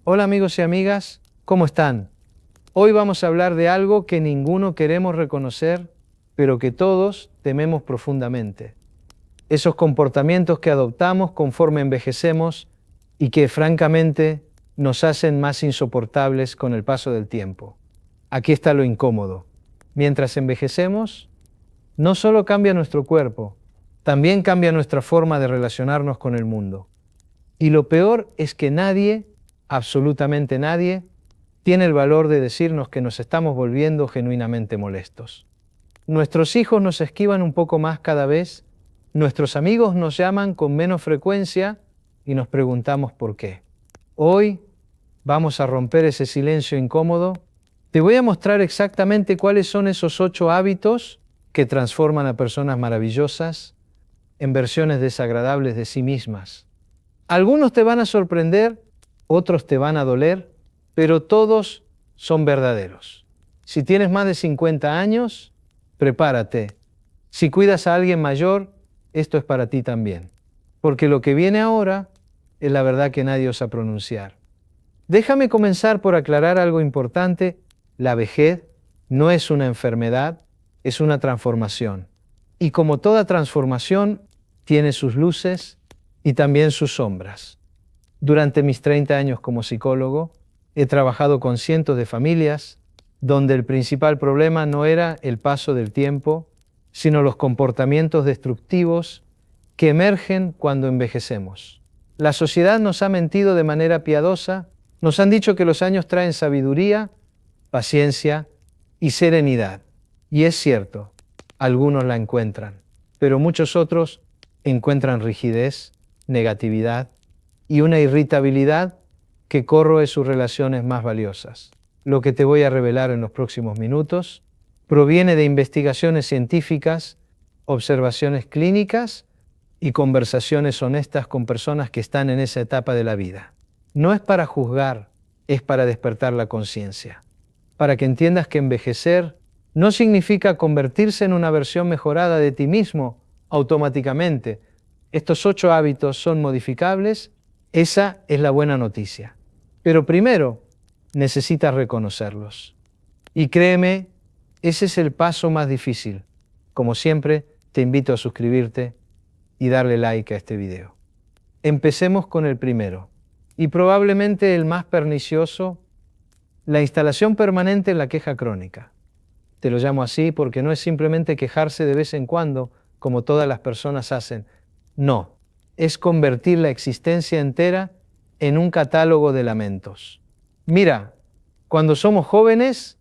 Hola amigos y amigas, ¿cómo están? Hoy vamos a hablar de algo que ninguno queremos reconocer, pero que todos tememos profundamente. Esos comportamientos que adoptamos conforme envejecemos y que francamente nos hacen más insoportables con el paso del tiempo. Aquí está lo incómodo. Mientras envejecemos, no solo cambia nuestro cuerpo, también cambia nuestra forma de relacionarnos con el mundo. Y lo peor es que nadie, absolutamente nadie, tiene el valor de decirnos que nos estamos volviendo genuinamente molestos. Nuestros hijos nos esquivan un poco más cada vez, nuestros amigos nos llaman con menos frecuencia y nos preguntamos por qué. Hoy vamos a romper ese silencio incómodo. Te voy a mostrar exactamente cuáles son esos 8 hábitos que transforman a personas maravillosas en versiones desagradables de sí mismas. Algunos te van a sorprender, otros te van a doler, pero todos son verdaderos. Si tienes más de 50 años, prepárate. Si cuidas a alguien mayor, esto es para ti también. Porque lo que viene ahora es la verdad que nadie osa pronunciar. Déjame comenzar por aclarar algo importante. La vejez no es una enfermedad, es una transformación. Y como toda transformación, tiene sus luces y también sus sombras. Durante mis 30 años como psicólogo, he trabajado con cientos de familias donde el principal problema no era el paso del tiempo, sino los comportamientos destructivos que emergen cuando envejecemos. La sociedad nos ha mentido de manera piadosa, nos han dicho que los años traen sabiduría, paciencia y serenidad. Y es cierto, algunos la encuentran, pero muchos otros encuentran rigidez, negatividad y una irritabilidad que corroe sus relaciones más valiosas. Lo que te voy a revelar en los próximos minutos proviene de investigaciones científicas, observaciones clínicas y conversaciones honestas con personas que están en esa etapa de la vida. No es para juzgar, es para despertar la conciencia. Para que entiendas que envejecer no significa convertirse en una versión mejorada de ti mismo automáticamente. Estos 8 hábitos son modificables. Esa es la buena noticia. Pero primero, necesitas reconocerlos. Y créeme, ese es el paso más difícil. Como siempre, te invito a suscribirte y darle like a este video. Empecemos con el primero, y probablemente el más pernicioso, la instalación permanente en la queja crónica. Te lo llamo así porque no es simplemente quejarse de vez en cuando, como todas las personas hacen. No, es convertir la existencia entera en un catálogo de lamentos. Mira, cuando somos jóvenes,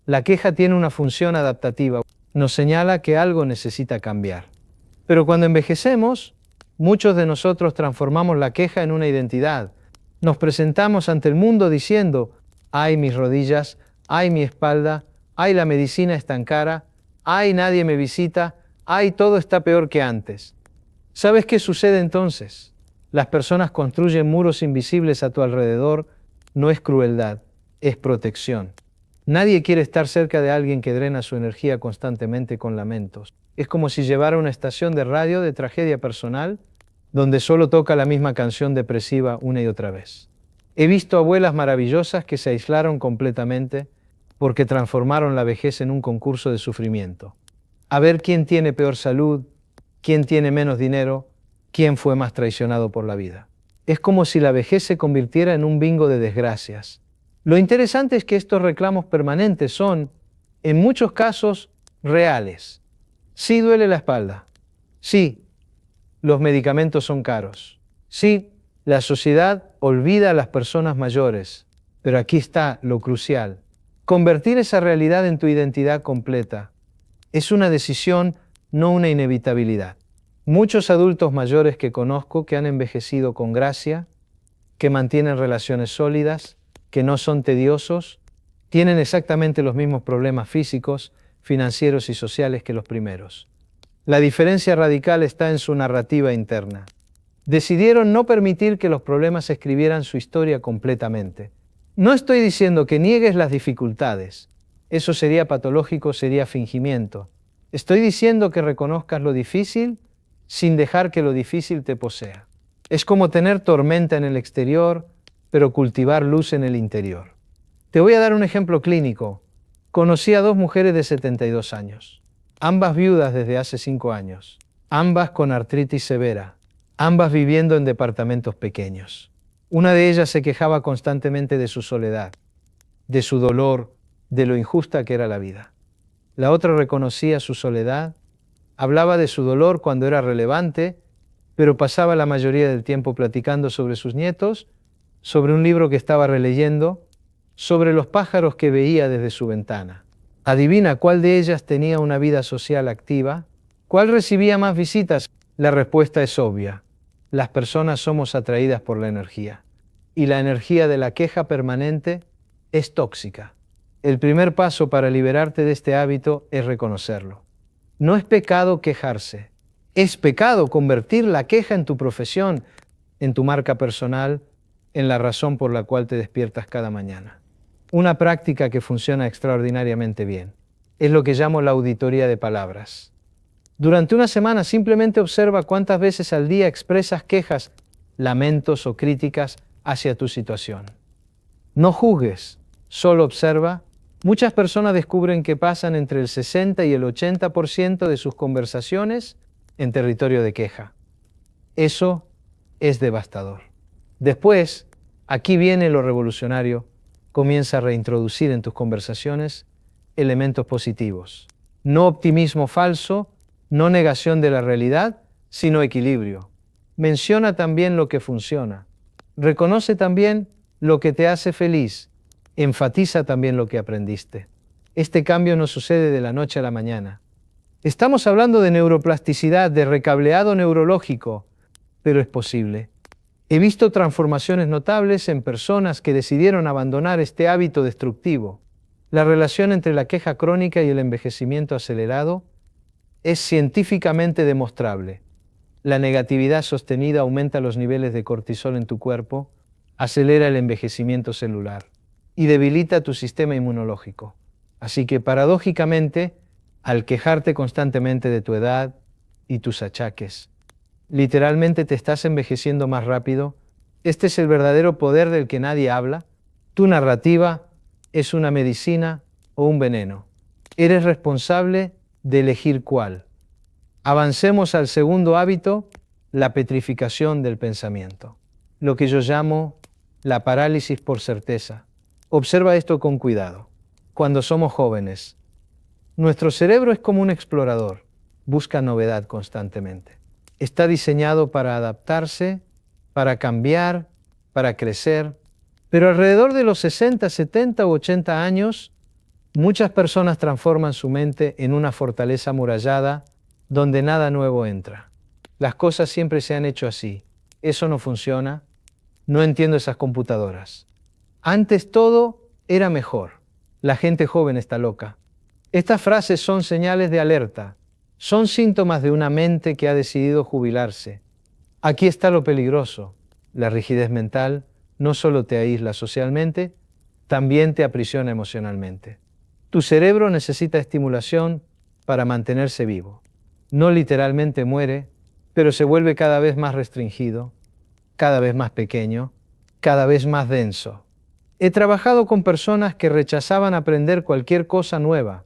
la queja tiene una función adaptativa. Nos señala que algo necesita cambiar. Pero cuando envejecemos, muchos de nosotros transformamos la queja en una identidad. Nos presentamos ante el mundo diciendo, ay mis rodillas, ay mi espalda, ay la medicina es tan cara, ay nadie me visita, ay todo está peor que antes. ¿Sabes qué sucede entonces? Las personas construyen muros invisibles a tu alrededor. No es crueldad, es protección. Nadie quiere estar cerca de alguien que drena su energía constantemente con lamentos. Es como si llevara una estación de radio de tragedia personal donde solo toca la misma canción depresiva una y otra vez. He visto abuelas maravillosas que se aislaron completamente porque transformaron la vejez en un concurso de sufrimiento. A ver quién tiene peor salud, quién tiene menos dinero, quién fue más traicionado por la vida. Es como si la vejez se convirtiera en un bingo de desgracias. Lo interesante es que estos reclamos permanentes son, en muchos casos, reales. Sí duele la espalda. Sí, los medicamentos son caros. Sí, la sociedad olvida a las personas mayores. Pero aquí está lo crucial. Convertir esa realidad en tu identidad completa es una decisión, no una inevitabilidad. Muchos adultos mayores que conozco que han envejecido con gracia, que mantienen relaciones sólidas, que no son tediosos, tienen exactamente los mismos problemas físicos, financieros y sociales que los primeros. La diferencia radical está en su narrativa interna. Decidieron no permitir que los problemas escribieran su historia completamente. No estoy diciendo que niegues las dificultades. Eso sería patológico, sería fingimiento. Estoy diciendo que reconozcas lo difícil sin dejar que lo difícil te posea. Es como tener tormenta en el exterior, pero cultivar luz en el interior. Te voy a dar un ejemplo clínico. Conocí a dos mujeres de 72 años, ambas viudas desde hace 5 años, ambas con artritis severa, ambas viviendo en departamentos pequeños. Una de ellas se quejaba constantemente de su soledad, de su dolor, de lo injusta que era la vida. La otra reconocía su soledad, hablaba de su dolor cuando era relevante, pero pasaba la mayoría del tiempo platicando sobre sus nietos, sobre un libro que estaba releyendo, sobre los pájaros que veía desde su ventana. Adivina cuál de ellas tenía una vida social activa, cuál recibía más visitas. La respuesta es obvia. Las personas somos atraídas por la energía, y la energía de la queja permanente es tóxica. El primer paso para liberarte de este hábito es reconocerlo. No es pecado quejarse, es pecado convertir la queja en tu profesión, en tu marca personal, en la razón por la cual te despiertas cada mañana. Una práctica que funciona extraordinariamente bien. Es lo que llamo la auditoría de palabras. Durante una semana simplemente observa cuántas veces al día expresas quejas, lamentos o críticas hacia tu situación. No juzgues, solo observa. Muchas personas descubren que pasan entre el 60 y el 80% de sus conversaciones en territorio de queja. Eso es devastador. Después, aquí viene lo revolucionario. Comienza a reintroducir en tus conversaciones elementos positivos. No optimismo falso, no negación de la realidad, sino equilibrio. Menciona también lo que funciona. Reconoce también lo que te hace feliz. Enfatiza también lo que aprendiste. Este cambio no sucede de la noche a la mañana. Estamos hablando de neuroplasticidad, de recableado neurológico, pero es posible. He visto transformaciones notables en personas que decidieron abandonar este hábito destructivo. La relación entre la queja crónica y el envejecimiento acelerado es científicamente demostrable. La negatividad sostenida aumenta los niveles de cortisol en tu cuerpo, acelera el envejecimiento celular y debilita tu sistema inmunológico. Así que, paradójicamente, al quejarte constantemente de tu edad y tus achaques, literalmente te estás envejeciendo más rápido. Este es el verdadero poder del que nadie habla. Tu narrativa es una medicina o un veneno. Eres responsable de elegir cuál. Avancemos al segundo hábito, la petrificación del pensamiento. Lo que yo llamo la parálisis por certeza. Observa esto con cuidado. Cuando somos jóvenes, nuestro cerebro es como un explorador. Busca novedad constantemente. Está diseñado para adaptarse, para cambiar, para crecer. Pero alrededor de los 60, 70 u 80 años, muchas personas transforman su mente en una fortaleza amurallada donde nada nuevo entra. Las cosas siempre se han hecho así. Eso no funciona. No entiendo esas computadoras. Antes todo era mejor. La gente joven está loca. Estas frases son señales de alerta. Son síntomas de una mente que ha decidido jubilarse. Aquí está lo peligroso. La rigidez mental no solo te aísla socialmente, también te aprisiona emocionalmente. Tu cerebro necesita estimulación para mantenerse vivo. No literalmente muere, pero se vuelve cada vez más restringido, cada vez más pequeño, cada vez más denso. He trabajado con personas que rechazaban aprender cualquier cosa nueva.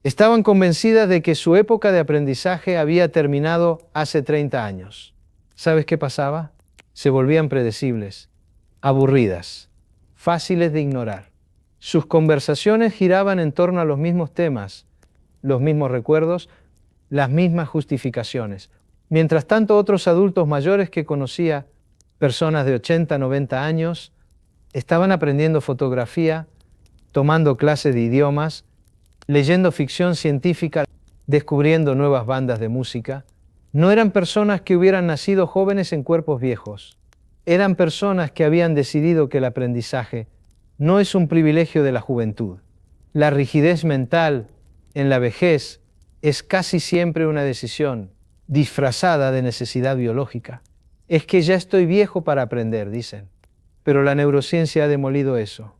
Estaban convencidas de que su época de aprendizaje había terminado hace 30 años. ¿Sabes qué pasaba? Se volvían predecibles, aburridas, fáciles de ignorar. Sus conversaciones giraban en torno a los mismos temas, los mismos recuerdos, las mismas justificaciones. Mientras tanto, otros adultos mayores que conocía, personas de 80, 90 años, estaban aprendiendo fotografía, tomando clases de idiomas, leyendo ficción científica, descubriendo nuevas bandas de música. No eran personas que hubieran nacido jóvenes en cuerpos viejos. Eran personas que habían decidido que el aprendizaje no es un privilegio de la juventud. La rigidez mental en la vejez es casi siempre una decisión disfrazada de necesidad biológica. Es que ya estoy viejo para aprender, dicen. Pero la neurociencia ha demolido eso.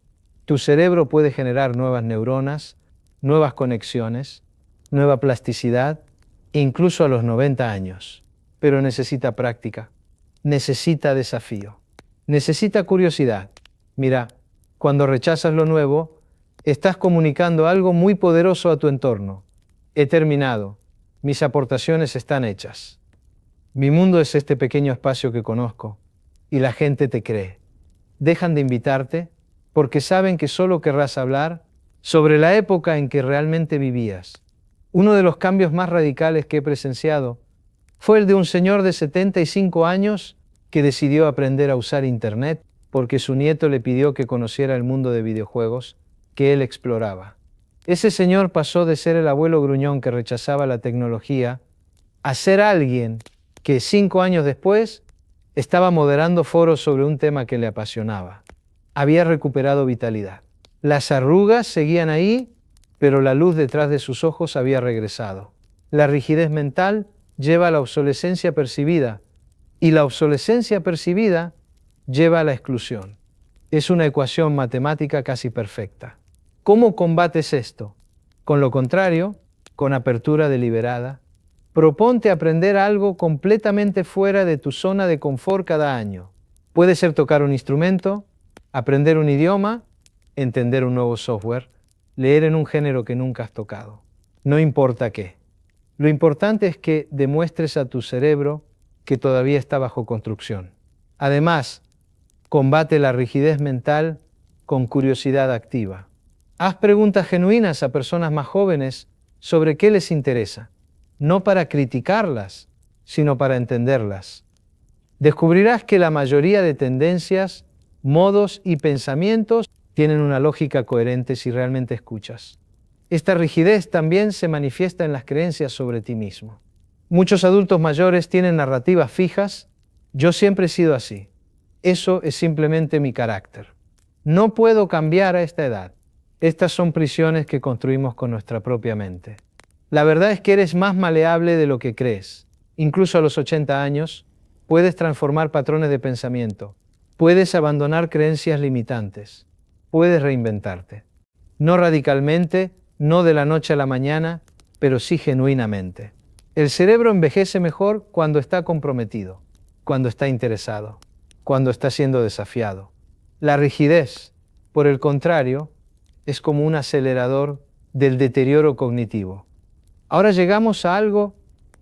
Tu cerebro puede generar nuevas neuronas, nuevas conexiones, nueva plasticidad, incluso a los 90 años. Pero necesita práctica, necesita desafío, necesita curiosidad. Mira, cuando rechazas lo nuevo, estás comunicando algo muy poderoso a tu entorno. He terminado. Mis aportaciones están hechas. Mi mundo es este pequeño espacio que conozco, y la gente te cree. Dejan de invitarte porque saben que solo querrás hablar sobre la época en que realmente vivías. Uno de los cambios más radicales que he presenciado fue el de un señor de 75 años que decidió aprender a usar Internet porque su nieto le pidió que conociera el mundo de videojuegos que él exploraba. Ese señor pasó de ser el abuelo gruñón que rechazaba la tecnología a ser alguien que 5 años después estaba moderando foros sobre un tema que le apasionaba. Había recuperado vitalidad. Las arrugas seguían ahí, pero la luz detrás de sus ojos había regresado. La rigidez mental lleva a la obsolescencia percibida, y la obsolescencia percibida lleva a la exclusión. Es una ecuación matemática casi perfecta. ¿Cómo combates esto? Con lo contrario, con apertura deliberada, proponte aprender algo completamente fuera de tu zona de confort cada año. Puede ser tocar un instrumento, aprender un idioma, entender un nuevo software, leer en un género que nunca has tocado. No importa qué. Lo importante es que demuestres a tu cerebro que todavía está bajo construcción. Además, combate la rigidez mental con curiosidad activa. Haz preguntas genuinas a personas más jóvenes sobre qué les interesa, no para criticarlas, sino para entenderlas. Descubrirás que la mayoría de tendencias, modos y pensamientos tienen una lógica coherente si realmente escuchas. Esta rigidez también se manifiesta en las creencias sobre ti mismo. Muchos adultos mayores tienen narrativas fijas. Yo siempre he sido así. Eso es simplemente mi carácter. No puedo cambiar a esta edad. Estas son prisiones que construimos con nuestra propia mente. La verdad es que eres más maleable de lo que crees. Incluso a los 80 años, puedes transformar patrones de pensamiento. Puedes abandonar creencias limitantes. Puedes reinventarte. No radicalmente, no de la noche a la mañana, pero sí genuinamente. El cerebro envejece mejor cuando está comprometido, cuando está interesado, cuando está siendo desafiado. La rigidez, por el contrario, es como un acelerador del deterioro cognitivo. Ahora llegamos a algo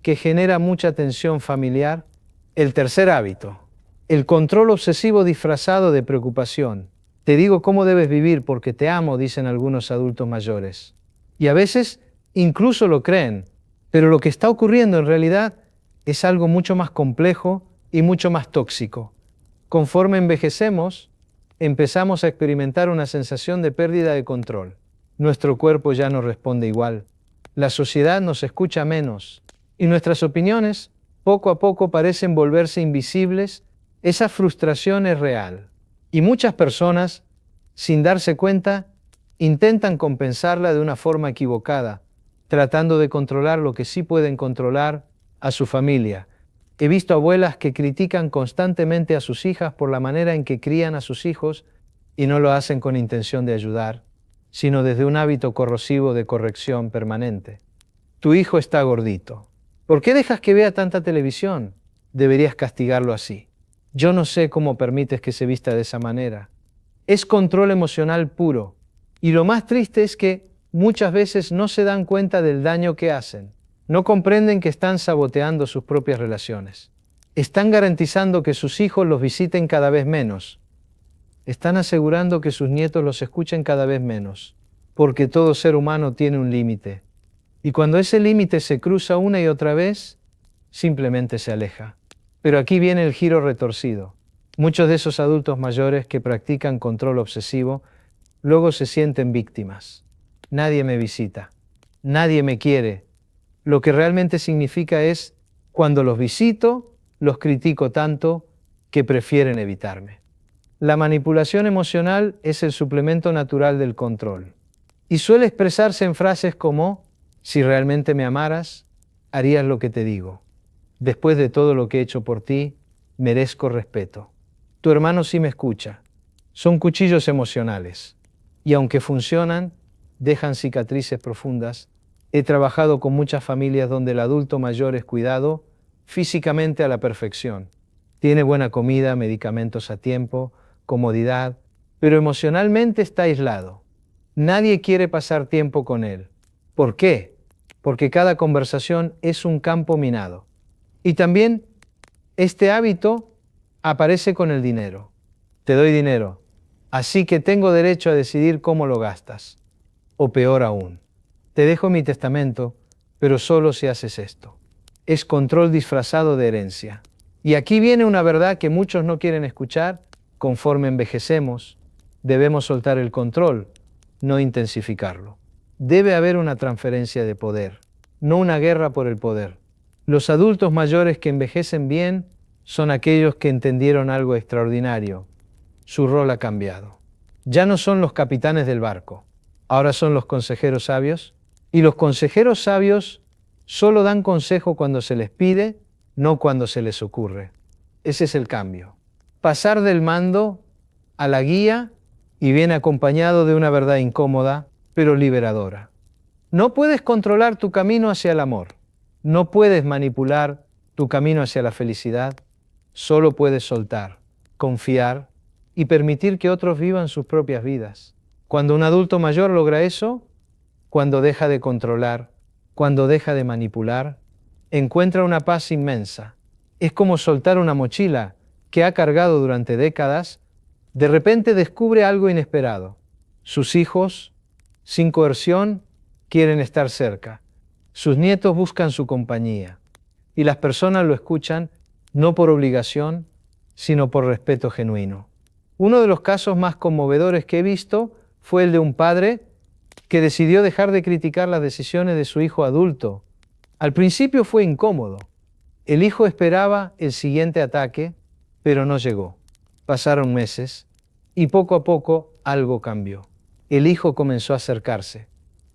que genera mucha tensión familiar, el tercer hábito, el control obsesivo disfrazado de preocupación. Te digo cómo debes vivir porque te amo, dicen algunos adultos mayores. Y a veces incluso lo creen, pero lo que está ocurriendo en realidad es algo mucho más complejo y mucho más tóxico. Conforme envejecemos, empezamos a experimentar una sensación de pérdida de control. Nuestro cuerpo ya no responde igual. La sociedad nos escucha menos y nuestras opiniones poco a poco parecen volverse invisibles. Esa frustración es real. Y muchas personas, sin darse cuenta, intentan compensarla de una forma equivocada, tratando de controlar lo que sí pueden controlar, a su familia. He visto abuelas que critican constantemente a sus hijas por la manera en que crían a sus hijos y no lo hacen con intención de ayudar, sino desde un hábito corrosivo de corrección permanente. Tu hijo está gordito. ¿Por qué dejas que vea tanta televisión? Deberías castigarlo así. Yo no sé cómo permites que se vista de esa manera. Es control emocional puro. Y lo más triste es que muchas veces no se dan cuenta del daño que hacen. No comprenden que están saboteando sus propias relaciones. Están garantizando que sus hijos los visiten cada vez menos. Están asegurando que sus nietos los escuchen cada vez menos. Porque todo ser humano tiene un límite. Y cuando ese límite se cruza una y otra vez, simplemente se aleja. Pero aquí viene el giro retorcido. Muchos de esos adultos mayores que practican control obsesivo luego se sienten víctimas. Nadie me visita. Nadie me quiere. Lo que realmente significa es, cuando los visito, los critico tanto que prefieren evitarme. La manipulación emocional es el suplemento natural del control. Y suele expresarse en frases como, si realmente me amaras, harías lo que te digo. Después de todo lo que he hecho por ti, merezco respeto. Tu hermano sí me escucha. Son cuchillos emocionales. Y aunque funcionan, dejan cicatrices profundas. He trabajado con muchas familias donde el adulto mayor es cuidado físicamente a la perfección. Tiene buena comida, medicamentos a tiempo, comodidad, pero emocionalmente está aislado. Nadie quiere pasar tiempo con él. ¿Por qué? Porque cada conversación es un campo minado. Y también este hábito aparece con el dinero. Te doy dinero, así que tengo derecho a decidir cómo lo gastas. O peor aún, te dejo mi testamento, pero solo si haces esto. Es control disfrazado de herencia. Y aquí viene una verdad que muchos no quieren escuchar. Conforme envejecemos, debemos soltar el control, no intensificarlo. Debe haber una transferencia de poder, no una guerra por el poder. Los adultos mayores que envejecen bien son aquellos que entendieron algo extraordinario. Su rol ha cambiado. Ya no son los capitanes del barco, ahora son los consejeros sabios. Y los consejeros sabios solo dan consejo cuando se les pide, no cuando se les ocurre. Ese es el cambio. Pasar del mando a la guía y viene acompañado de una verdad incómoda, pero liberadora. No puedes controlar tu camino hacia el amor. No puedes manipular tu camino hacia la felicidad. Solo puedes soltar, confiar y permitir que otros vivan sus propias vidas. Cuando un adulto mayor logra eso, cuando deja de controlar, cuando deja de manipular, encuentra una paz inmensa. Es como soltar una mochila que ha cargado durante décadas. De repente descubre algo inesperado. Sus hijos, sin coerción, quieren estar cerca. Sus nietos buscan su compañía. Y las personas lo escuchan no por obligación, sino por respeto genuino. Uno de los casos más conmovedores que he visto fue el de un padre que decidió dejar de criticar las decisiones de su hijo adulto. Al principio fue incómodo. El hijo esperaba el siguiente ataque, pero no llegó. Pasaron meses y poco a poco algo cambió. El hijo comenzó a acercarse,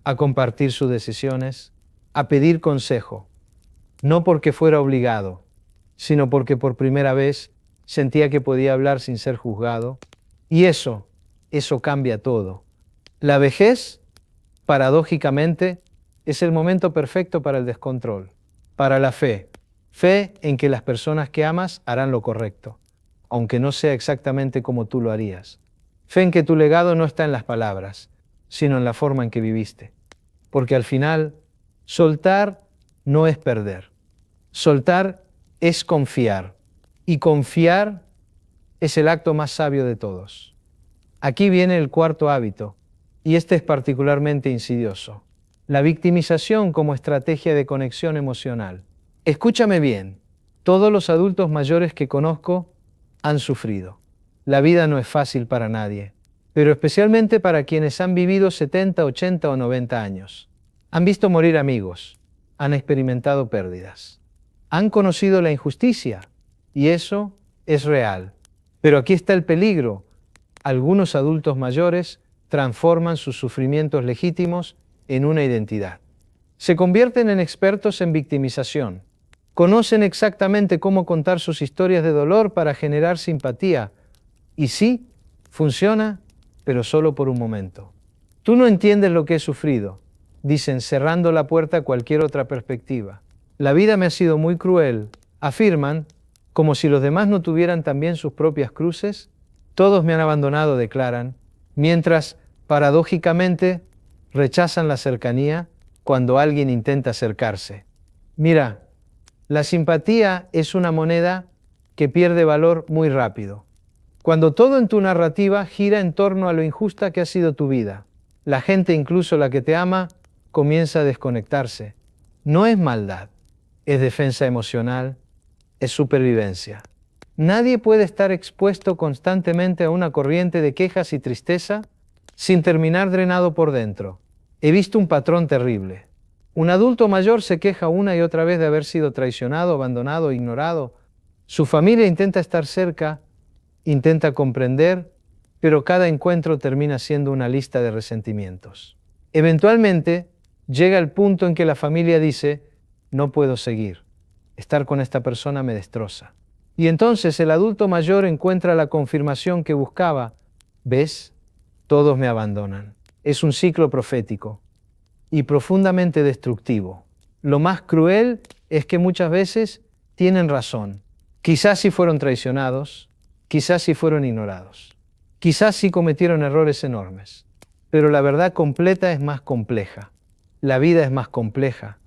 a compartir sus decisiones, a pedir consejo, no porque fuera obligado, sino porque por primera vez sentía que podía hablar sin ser juzgado. Y eso cambia todo. La vejez, paradójicamente, es el momento perfecto para el descontrol, para la fe. Fe en que las personas que amas harán lo correcto, aunque no sea exactamente como tú lo harías. Fe en que tu legado no está en las palabras, sino en la forma en que viviste. Porque al final, soltar no es perder. Soltar es confiar. Y confiar es el acto más sabio de todos. Aquí viene el cuarto hábito, y este es particularmente insidioso. La victimización como estrategia de conexión emocional. Escúchame bien, todos los adultos mayores que conozco han sufrido. La vida no es fácil para nadie, pero especialmente para quienes han vivido 70, 80 o 90 años. Han visto morir amigos, han experimentado pérdidas, han conocido la injusticia, y eso es real. Pero aquí está el peligro. Algunos adultos mayores transforman sus sufrimientos legítimos en una identidad. Se convierten en expertos en victimización. Conocen exactamente cómo contar sus historias de dolor para generar simpatía. Y sí, funciona, pero solo por un momento. Tú no entiendes lo que he sufrido, dicen, cerrando la puerta a cualquier otra perspectiva. La vida me ha sido muy cruel, afirman, como si los demás no tuvieran también sus propias cruces. Todos me han abandonado, declaran, mientras, paradójicamente, rechazan la cercanía cuando alguien intenta acercarse. Mira, la simpatía es una moneda que pierde valor muy rápido. Cuando todo en tu narrativa gira en torno a lo injusta que ha sido tu vida, la gente, incluso la que te ama, comienza a desconectarse. No es maldad, es defensa emocional, es supervivencia. Nadie puede estar expuesto constantemente a una corriente de quejas y tristeza sin terminar drenado por dentro. He visto un patrón terrible. Un adulto mayor se queja una y otra vez de haber sido traicionado, abandonado, ignorado. Su familia intenta estar cerca, intenta comprender, pero cada encuentro termina siendo una lista de resentimientos. Eventualmente, llega el punto en que la familia dice, no puedo seguir. Estar con esta persona me destroza. Y entonces el adulto mayor encuentra la confirmación que buscaba. ¿Ves? Todos me abandonan. Es un ciclo profético y profundamente destructivo. Lo más cruel es que muchas veces tienen razón. Quizás sí fueron traicionados, quizás sí fueron ignorados. Quizás sí cometieron errores enormes, pero la verdad completa es más compleja. La vida es más compleja.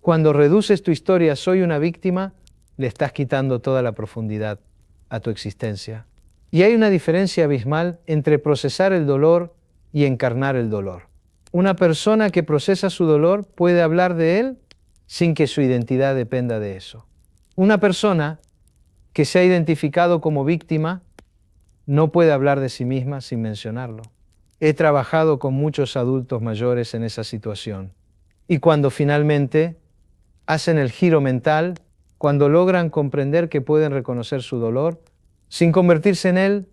Cuando reduces tu historia a soy una víctima, le estás quitando toda la profundidad a tu existencia. Y hay una diferencia abismal entre procesar el dolor y encarnar el dolor. Una persona que procesa su dolor puede hablar de él sin que su identidad dependa de eso. Una persona que se ha identificado como víctima no puede hablar de sí misma sin mencionarlo. He trabajado con muchos adultos mayores en esa situación. Y cuando finalmente hacen el giro mental, cuando logran comprender que pueden reconocer su dolor, sin convertirse en él,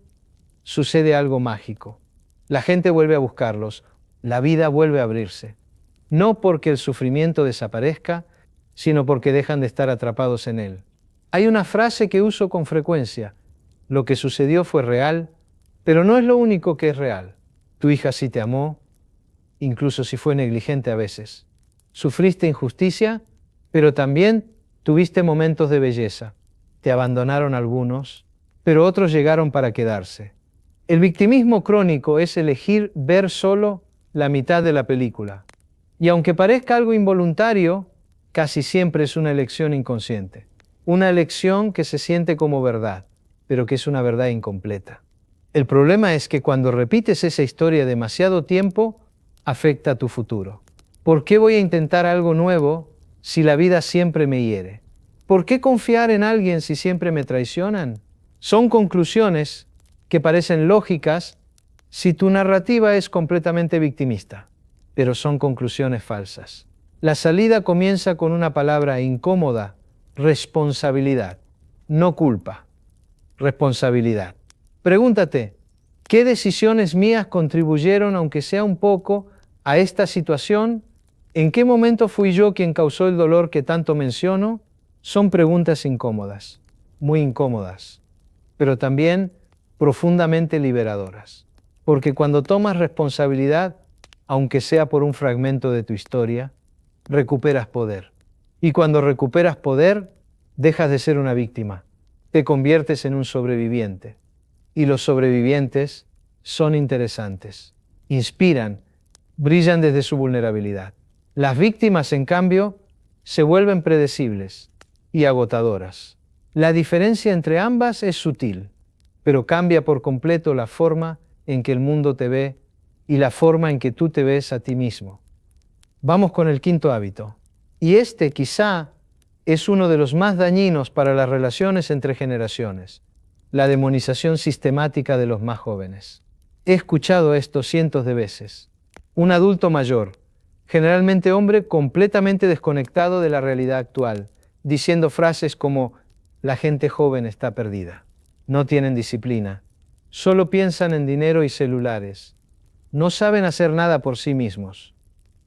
sucede algo mágico. La gente vuelve a buscarlos, la vida vuelve a abrirse. No porque el sufrimiento desaparezca, sino porque dejan de estar atrapados en él. Hay una frase que uso con frecuencia: lo que sucedió fue real, pero no es lo único que es real. Tu hija sí te amó, incluso si fue negligente a veces. Sufriste injusticia, pero también tuviste momentos de belleza. Te abandonaron algunos, pero otros llegaron para quedarse. El victimismo crónico es elegir ver solo la mitad de la película. Y aunque parezca algo involuntario, casi siempre es una elección inconsciente. Una elección que se siente como verdad, pero que es una verdad incompleta. El problema es que cuando repites esa historia demasiado tiempo, afecta a tu futuro. ¿Por qué voy a intentar algo nuevo si la vida siempre me hiere? ¿Por qué confiar en alguien si siempre me traicionan? Son conclusiones que parecen lógicas si tu narrativa es completamente victimista, pero son conclusiones falsas. La salida comienza con una palabra incómoda: responsabilidad, no culpa. Responsabilidad. Pregúntate, ¿qué decisiones mías contribuyeron, aunque sea un poco, a esta situación? ¿En qué momento fui yo quien causó el dolor que tanto menciono? Son preguntas incómodas, muy incómodas, pero también profundamente liberadoras. Porque cuando tomas responsabilidad, aunque sea por un fragmento de tu historia, recuperas poder. Y cuando recuperas poder, dejas de ser una víctima. Te conviertes en un sobreviviente. Y los sobrevivientes son interesantes, inspiran, brillan desde su vulnerabilidad. Las víctimas, en cambio, se vuelven predecibles y agotadoras. La diferencia entre ambas es sutil, pero cambia por completo la forma en que el mundo te ve y la forma en que tú te ves a ti mismo. Vamos con el quinto hábito. Y este quizá es uno de los más dañinos para las relaciones entre generaciones: la demonización sistemática de los más jóvenes. He escuchado esto cientos de veces. Un adulto mayor, generalmente hombre, completamente desconectado de la realidad actual, diciendo frases como: la gente joven está perdida, no tienen disciplina, solo piensan en dinero y celulares, no saben hacer nada por sí mismos.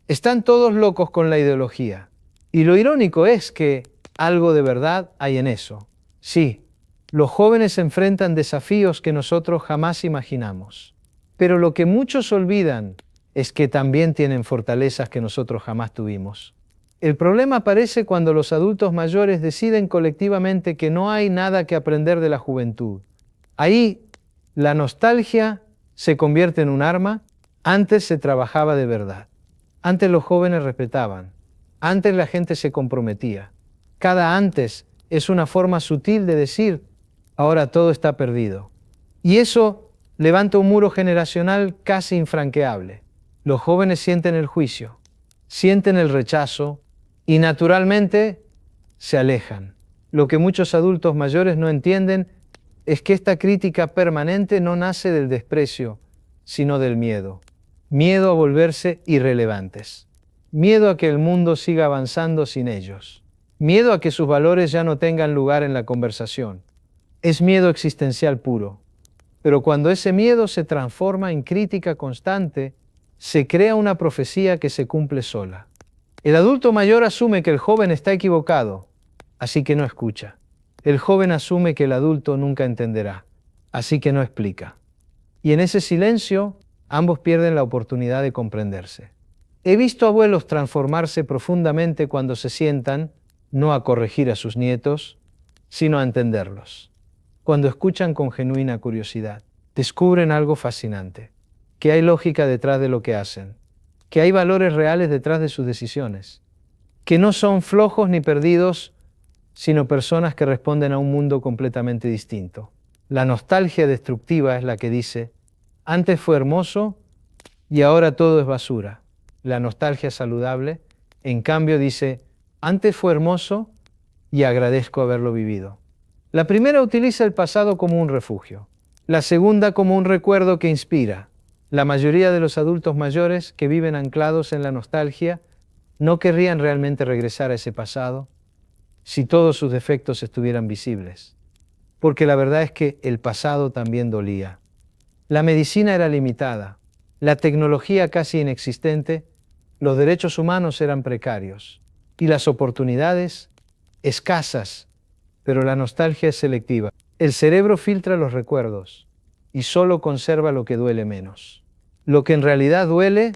Están todos locos con la ideología. Y lo irónico es que algo de verdad hay en eso. Sí, los jóvenes enfrentan desafíos que nosotros jamás imaginamos. Pero lo que muchos olvidan es que también tienen fortalezas que nosotros jamás tuvimos. El problema aparece cuando los adultos mayores deciden colectivamente que no hay nada que aprender de la juventud. Ahí, la nostalgia se convierte en un arma. Antes se trabajaba de verdad. Antes los jóvenes respetaban. Antes la gente se comprometía. Cada antes es una forma sutil de decir: ahora todo está perdido. Y eso levanta un muro generacional casi infranqueable. Los jóvenes sienten el juicio, sienten el rechazo y naturalmente se alejan. Lo que muchos adultos mayores no entienden es que esta crítica permanente no nace del desprecio, sino del miedo. Miedo a volverse irrelevantes. Miedo a que el mundo siga avanzando sin ellos. Miedo a que sus valores ya no tengan lugar en la conversación. Es miedo existencial puro. Pero cuando ese miedo se transforma en crítica constante, se crea una profecía que se cumple sola. El adulto mayor asume que el joven está equivocado, así que no escucha. El joven asume que el adulto nunca entenderá, así que no explica. Y en ese silencio, ambos pierden la oportunidad de comprenderse. He visto abuelos transformarse profundamente cuando se sientan, no a corregir a sus nietos, sino a entenderlos. Cuando escuchan con genuina curiosidad. descubren algo fascinante, que hay lógica detrás de lo que hacen, que hay valores reales detrás de sus decisiones, que no son flojos ni perdidos, sino personas que responden a un mundo completamente distinto. La nostalgia destructiva es la que dice, antes fue hermoso y ahora todo es basura. La nostalgia saludable, en cambio, dice, antes fue hermoso y agradezco haberlo vivido. La primera utiliza el pasado como un refugio, la segunda como un recuerdo que inspira. La mayoría de los adultos mayores que viven anclados en la nostalgia no querrían realmente regresar a ese pasado si todos sus defectos estuvieran visibles. Porque la verdad es que el pasado también dolía. La medicina era limitada, la tecnología casi inexistente, los derechos humanos eran precarios y las oportunidades escasas, pero la nostalgia es selectiva. El cerebro filtra los recuerdos y solo conserva lo que duele menos. Lo que en realidad duele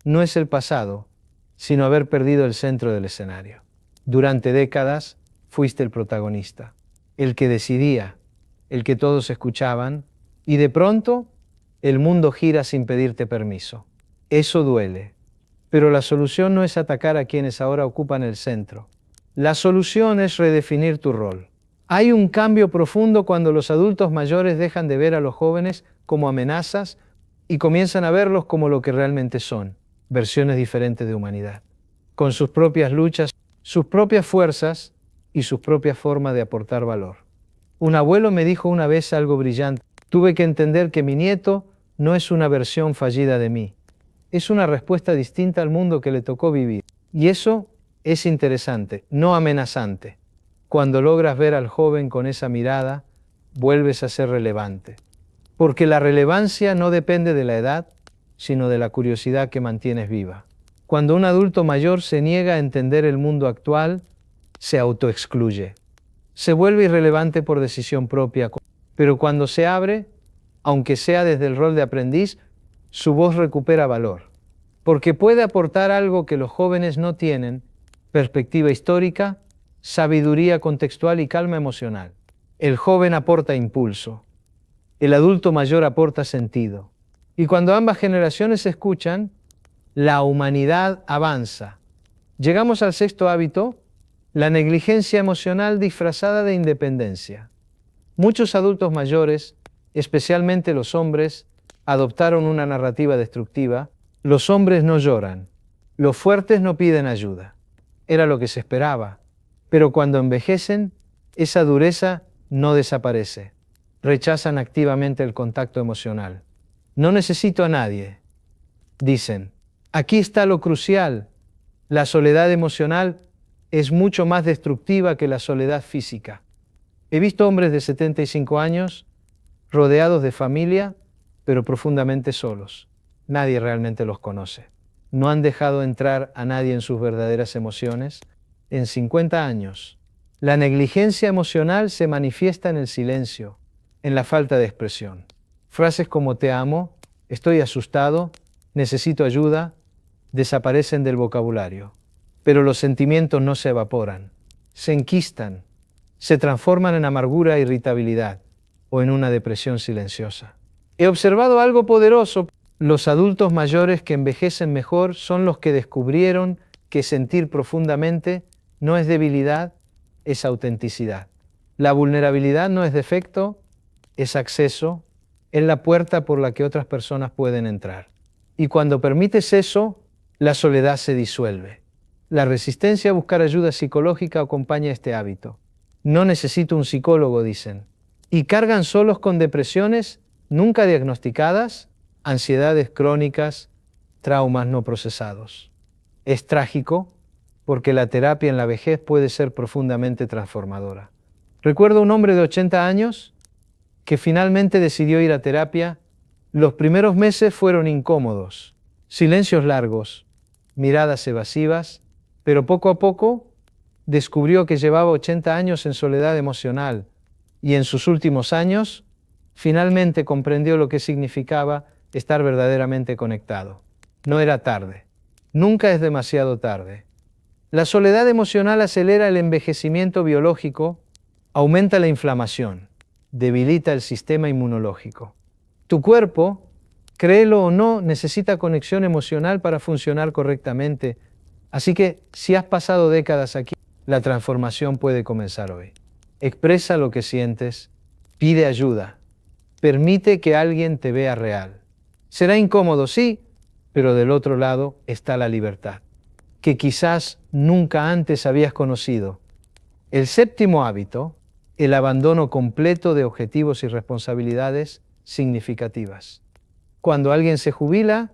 no es el pasado, sino haber perdido el centro del escenario. Durante décadas fuiste el protagonista, el que decidía, el que todos escuchaban, y de pronto el mundo gira sin pedirte permiso. Eso duele, pero la solución no es atacar a quienes ahora ocupan el centro. La solución es redefinir tu rol. Hay un cambio profundo cuando los adultos mayores dejan de ver a los jóvenes como amenazas y comienzan a verlos como lo que realmente son, versiones diferentes de humanidad, con sus propias luchas, sus propias fuerzas y sus propias formas de aportar valor. Un abuelo me dijo una vez algo brillante. Tuve que entender que mi nieto no es una versión fallida de mí, es una respuesta distinta al mundo que le tocó vivir. Y eso es interesante, no amenazante. Cuando logras ver al joven con esa mirada, vuelves a ser relevante. Porque la relevancia no depende de la edad, sino de la curiosidad que mantienes viva. Cuando un adulto mayor se niega a entender el mundo actual, se autoexcluye. Se vuelve irrelevante por decisión propia, pero cuando se abre, aunque sea desde el rol de aprendiz, su voz recupera valor. Porque puede aportar algo que los jóvenes no tienen, perspectiva histórica, sabiduría contextual y calma emocional. El joven aporta impulso, el adulto mayor aporta sentido. Y cuando ambas generaciones se escuchan, la humanidad avanza. Llegamos al sexto hábito, la negligencia emocional disfrazada de independencia. Muchos adultos mayores, especialmente los hombres, adoptaron una narrativa destructiva. Los hombres no lloran, los fuertes no piden ayuda. Era lo que se esperaba. Pero cuando envejecen, esa dureza no desaparece. Rechazan activamente el contacto emocional. No necesito a nadie, dicen. Aquí está lo crucial. La soledad emocional es mucho más destructiva que la soledad física. He visto hombres de 75 años rodeados de familia, pero profundamente solos. Nadie realmente los conoce. No han dejado entrar a nadie en sus verdaderas emociones en 50 años. La negligencia emocional se manifiesta en el silencio, en la falta de expresión. Frases como te amo, estoy asustado, necesito ayuda, desaparecen del vocabulario. Pero los sentimientos no se evaporan, se enquistan, se transforman en amargura e irritabilidad o en una depresión silenciosa. He observado algo poderoso. Los adultos mayores que envejecen mejor son los que descubrieron que sentir profundamente no es debilidad, es autenticidad. La vulnerabilidad no es defecto, es acceso, es la puerta por la que otras personas pueden entrar. Y cuando permites eso, la soledad se disuelve. La resistencia a buscar ayuda psicológica acompaña este hábito. No necesito un psicólogo, dicen. Y cargan solos con depresiones nunca diagnosticadas, ansiedades crónicas, traumas no procesados. Es trágico porque la terapia en la vejez puede ser profundamente transformadora. Recuerdo un hombre de 80 años que finalmente decidió ir a terapia. Los primeros meses fueron incómodos, silencios largos, miradas evasivas, pero poco a poco descubrió que llevaba 80 años en soledad emocional y en sus últimos años finalmente comprendió lo que significaba estar verdaderamente conectado. No era tarde. Nunca es demasiado tarde. La soledad emocional acelera el envejecimiento biológico, aumenta la inflamación, debilita el sistema inmunológico. Tu cuerpo, créelo o no, necesita conexión emocional para funcionar correctamente. Así que si has pasado décadas aquí, la transformación puede comenzar hoy. Expresa lo que sientes, pide ayuda, permite que alguien te vea real. Será incómodo, sí, pero del otro lado está la libertad, que quizás nunca antes habías conocido. El séptimo hábito, el abandono completo de objetivos y responsabilidades significativas. Cuando alguien se jubila,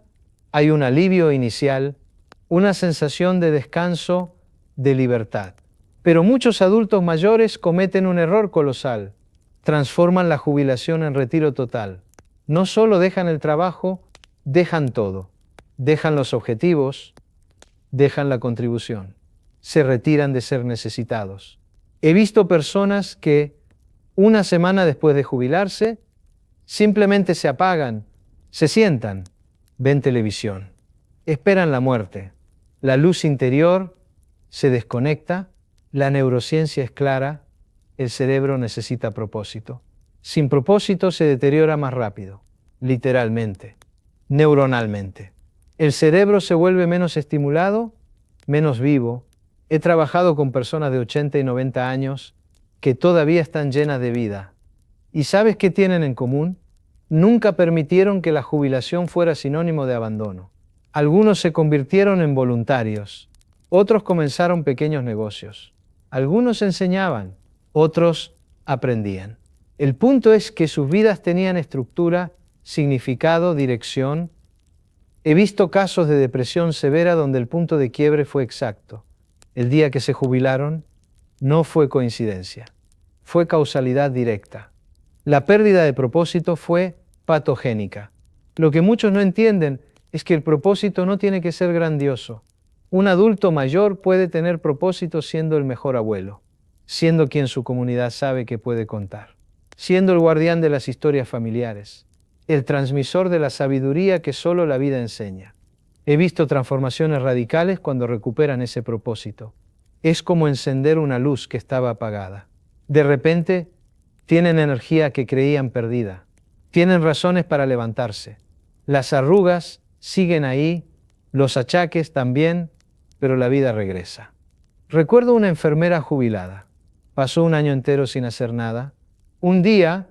hay un alivio inicial, una sensación de descanso, de libertad. Pero muchos adultos mayores cometen un error colosal. Transforman la jubilación en retiro total. No solo dejan el trabajo, dejan todo. Dejan los objetivos, dejan la contribución. Se retiran de ser necesitados. He visto personas que, una semana después de jubilarse, simplemente se apagan, se sientan, ven televisión, esperan la muerte. La luz interior se desconecta, la neurociencia es clara, el cerebro necesita propósito. Sin propósito se deteriora más rápido, literalmente, neuronalmente. El cerebro se vuelve menos estimulado, menos vivo. He trabajado con personas de 80 y 90 años que todavía están llenas de vida. ¿Y sabes qué tienen en común? Nunca permitieron que la jubilación fuera sinónimo de abandono. Algunos se convirtieron en voluntarios, otros comenzaron pequeños negocios. Algunos enseñaban, otros aprendían. El punto es que sus vidas tenían estructura, significado, dirección. He visto casos de depresión severa donde el punto de quiebre fue exacto. El día que se jubilaron no fue coincidencia, fue causalidad directa. La pérdida de propósito fue patogénica. Lo que muchos no entienden es que el propósito no tiene que ser grandioso. Un adulto mayor puede tener propósito siendo el mejor abuelo, siendo quien su comunidad sabe que puede contar, siendo el guardián de las historias familiares, el transmisor de la sabiduría que solo la vida enseña. He visto transformaciones radicales cuando recuperan ese propósito. Es como encender una luz que estaba apagada. De repente, tienen energía que creían perdida. Tienen razones para levantarse. Las arrugas siguen ahí, los achaques también, pero la vida regresa. Recuerdo una enfermera jubilada. Pasó un año entero sin hacer nada. Un día,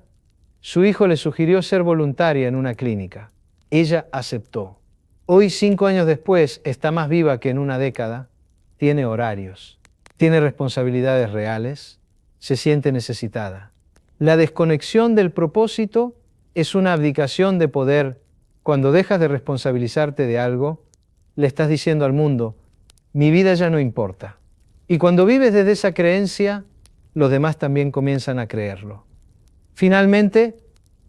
su hijo le sugirió ser voluntaria en una clínica. Ella aceptó. Hoy, 5 años después, está más viva que en una década. Tiene horarios, tiene responsabilidades reales, se siente necesitada. La desconexión del propósito es una abdicación de poder. Cuando dejas de responsabilizarte de algo, le estás diciendo al mundo, mi vida ya no importa. Y cuando vives desde esa creencia, los demás también comienzan a creerlo. Finalmente,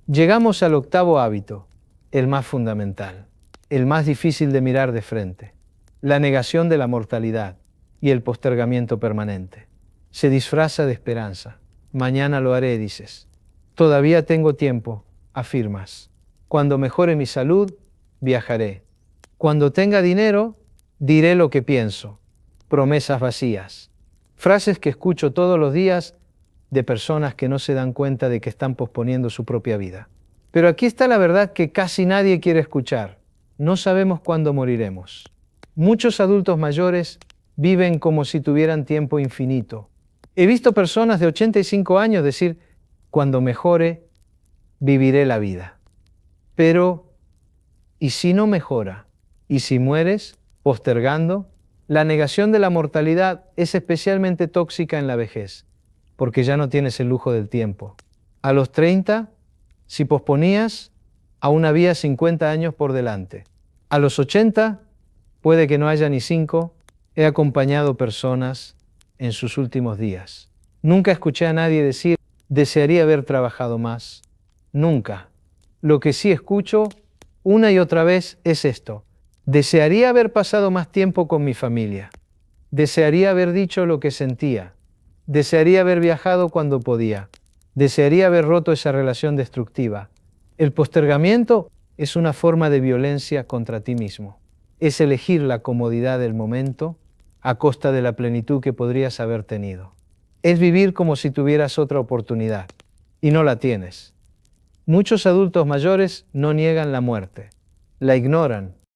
llegamos al octavo hábito, el más fundamental, el más difícil de mirar de frente, la negación de la mortalidad y el postergamiento permanente. Se disfraza de esperanza. Mañana lo haré, dices. Todavía tengo tiempo, afirmas. Cuando mejore mi salud, viajaré. Cuando tenga dinero, diré lo que pienso. Promesas vacías. Frases que escucho todos los días de personas que no se dan cuenta de que están posponiendo su propia vida. Pero aquí está la verdad que casi nadie quiere escuchar. No sabemos cuándo moriremos. Muchos adultos mayores viven como si tuvieran tiempo infinito. He visto personas de 85 años decir, cuando mejore, viviré la vida. Pero, ¿y si no mejora? ¿Y si mueres, postergando? La negación de la mortalidad es especialmente tóxica en la vejez, porque ya no tienes el lujo del tiempo. A los 30, si posponías, aún había 50 años por delante. A los 80, puede que no haya ni 5, he acompañado personas en sus últimos días. Nunca escuché a nadie decir, desearía haber trabajado más. Nunca. Lo que sí escucho una y otra vez es esto. Desearía haber pasado más tiempo con mi familia. Desearía haber dicho lo que sentía. Desearía haber viajado cuando podía. Desearía haber roto esa relación destructiva. El postergamiento es una forma de violencia contra ti mismo. Es elegir la comodidad del momento a costa de la plenitud que podrías haber tenido. Es vivir como si tuvieras otra oportunidad y no la tienes. Muchos adultos mayores no niegan la muerte, la ignoran